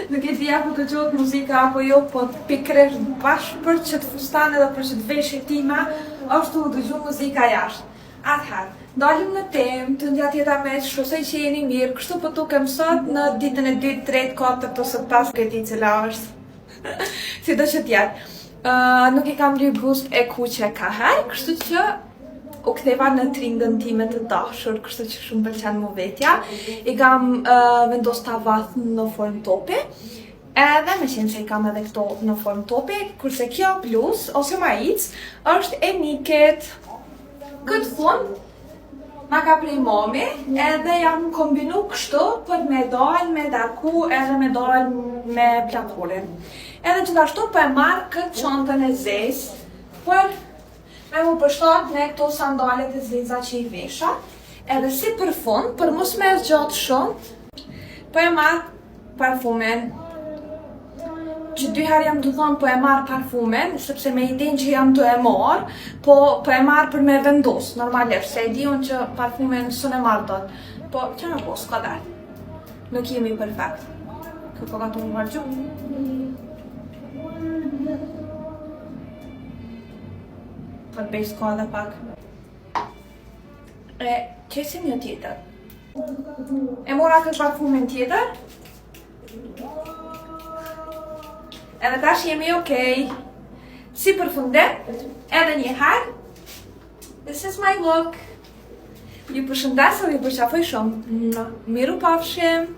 Nuk e dhja për të gjotë muzika apo jo, po pikërisht bashkë për që të fustane dhe për që të veshje tima, është të dëgju muzika jashtë. Atëherë, dalim në temë, të ndja tjeta me shpresoj që jeni mirë, kështu po tukem sot në ditën e 2, 3, 4 ose 5 këti cila është. Si do që tjetë. Nuk i kam lyp gust e kuqe ka herë, kështu që u ktheva në tringën time të dashur, kështu që shumë pëlqen mu vetja. I kam vendos ta vath në formë topi, edhe me qenë se i kam edhe këto në formë topi, kurse kjo bluz, ose maic, është e Niket. Këtë fund ma ka prej mami, edhe jam kombinu kështu për me dal me darku edhe me dal me platorin. Edhe gjithashtu për e marrë këtë çantën e zezë, për me mu përshtat me këto sandalet e zeza që i vesha, edhe si për fund, për mos me zgjatë shumë, po e marrë parfumen, që 2 herë jam të thonë po e marrë parfumen, sepse me idin që jam të e marrë, po e marrë për me vendos, normalisht, se e diun që parfumen së ne marrë dot, po që në posë, ka dar, nuk jemi perfekt, këtë po ka të më marrë për bejt s'ka edhe pak. E qesim një tjetër. E mora këtë parfumin tjetër. Edhe tash jemi okej. Si përfundim, edhe një herë. This is my look. Ju përshëndes dhe ju përqafoj shumë. Miru pafshim.